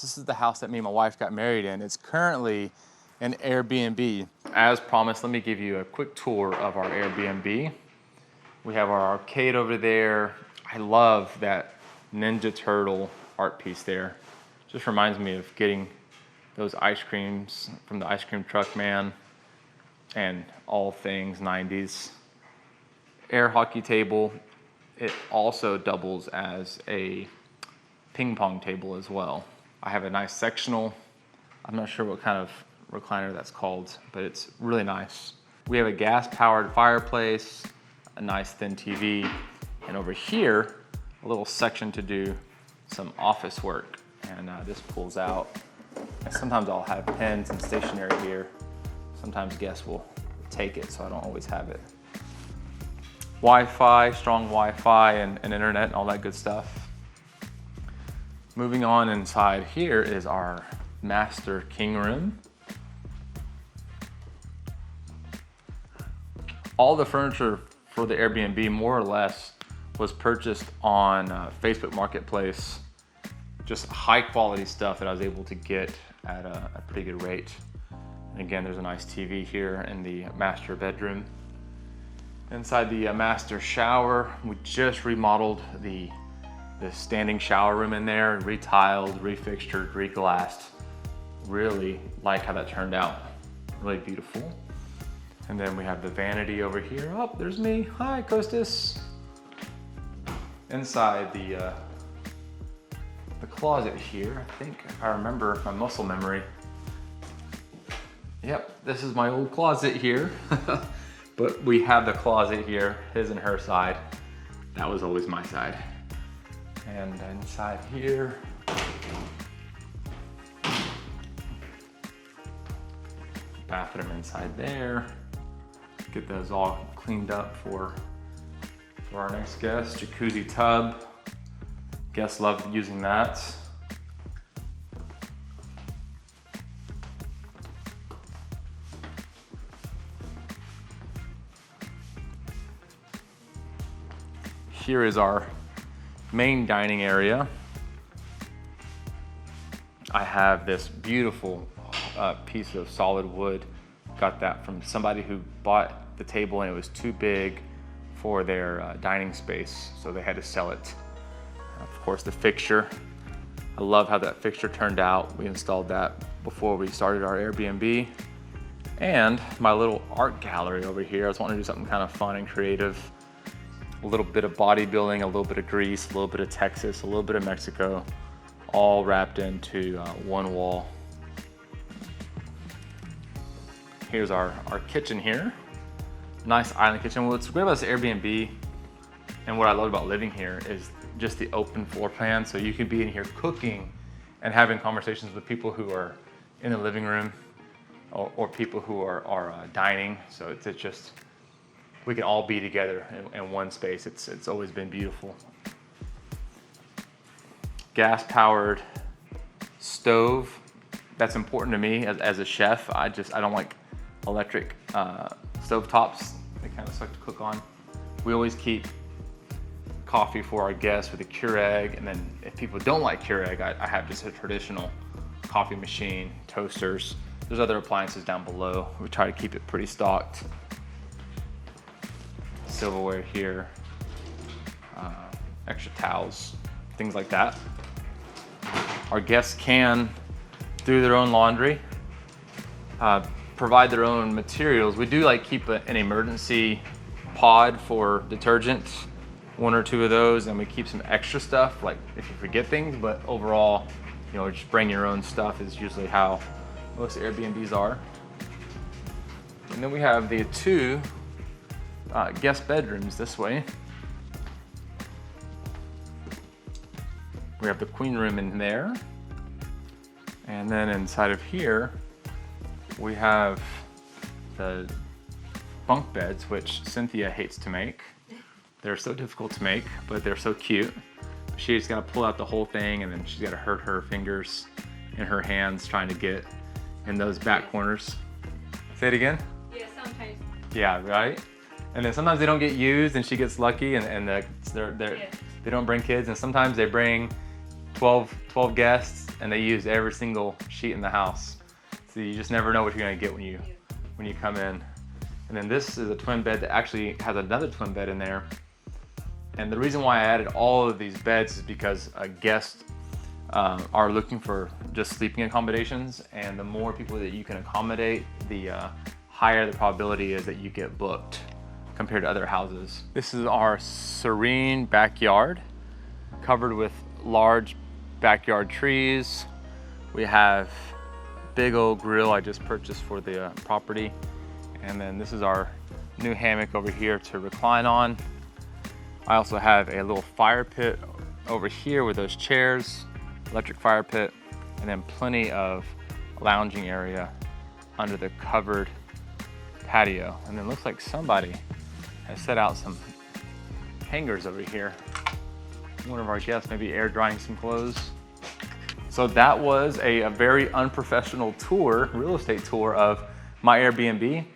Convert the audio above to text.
This is the house that me and my wife got married in. It's currently an Airbnb. As promised, let me give you a quick tour of our Airbnb. We have our arcade over there. I love that Ninja Turtle art piece there. Just reminds me of getting those ice creams from the ice cream truck man and all things 90s. Air hockey table. It also doubles as a ping pong table as well. I have a nice sectional. I'm not sure what kind of recliner that's called, but it's really nice. We have a gas-powered fireplace, a nice thin TV, and over here, a little section to do some office work. And this pulls out. And sometimes I'll have pens and stationery here. Sometimes guests will take it, so I don't always have it. Wi-Fi, strong Wi-Fi and internet and all that good stuff. Moving on inside here is our master king room. All the furniture for the Airbnb more or less was purchased on Facebook Marketplace. Just high quality stuff that I was able to get at a pretty good rate. And again, there's a nice TV here in the master bedroom. Inside the master shower, we just remodeled the standing shower room in there, retiled, refixtured, reglassed. Really like how that turned out. Really beautiful. And then we have the vanity over here. Oh, there's me. Hi, Costas. Inside the closet here, I think if I remember my muscle memory. Yep, this is my old closet here. But we have the closet here, his and her side. That was always my side. And inside here, bathroom inside there. Get those all cleaned up for our next guest. Jacuzzi tub. Guests love using that. Here is our main dining area. I have this beautiful piece of solid wood. Got that from somebody who bought the table and it was too big for their dining space, so they had to sell it. Of course, the fixture. I love how that fixture turned out. We installed that before we started our Airbnb. And my little art gallery over here. I was wanting to do something kind of fun and creative. A little bit of bodybuilding, a little bit of Greece, a little bit of Texas, a little bit of Mexico, all wrapped into one wall. Here's our kitchen here. Nice island kitchen. What's great about this Airbnb and what I love about living here is just the open floor plan. So you can be in here cooking and having conversations with people who are in the living room or people who are dining. So it's just, we can all be together in one space. It's always been beautiful. Gas-powered stove. That's important to me as a chef. I don't like electric stove tops. They kind of suck to cook on. We always keep coffee for our guests with a Keurig, and then if people don't like Keurig, I have just a traditional coffee machine, toasters. There's other appliances down below. We try to keep it pretty stocked. Silverware here, extra towels, things like that. Our guests can do their own laundry, provide their own materials. We do like keep an emergency pod for detergent, one or two of those, and we keep some extra stuff, like if you forget things, but overall, just bring your own stuff is usually how most Airbnbs are. And then we have the two guest bedrooms this way. We have the queen room in there. And then inside of here, we have the bunk beds, which Cynthia hates to make. They're so difficult to make, but they're so cute. She's got to pull out the whole thing, and then she's got to hurt her fingers and her hands trying to get in those back corners. Say it again? Yeah, sometimes. Yeah, right? And then sometimes they don't get used and she gets lucky and they don't bring kids, and sometimes they bring 12 guests and they used every single sheet in the house. So you just never know what you're gonna get when you come in. And then this is a twin bed that actually has another twin bed in there. And the reason why I added all of these beds is because guests are looking for just sleeping accommodations, and the more people that you can accommodate, the higher the probability is that you get booked compared to other houses. This is our serene backyard, covered with large backyard trees. We have big old grill I just purchased for the property. And then this is our new hammock over here to recline on. I also have a little fire pit over here with those chairs, electric fire pit, and then plenty of lounging area under the covered patio. And then it looks like somebody has set out some hangers over here. One of our guests maybe air drying some clothes. So that was a very unprofessional tour, real estate tour of my Airbnb.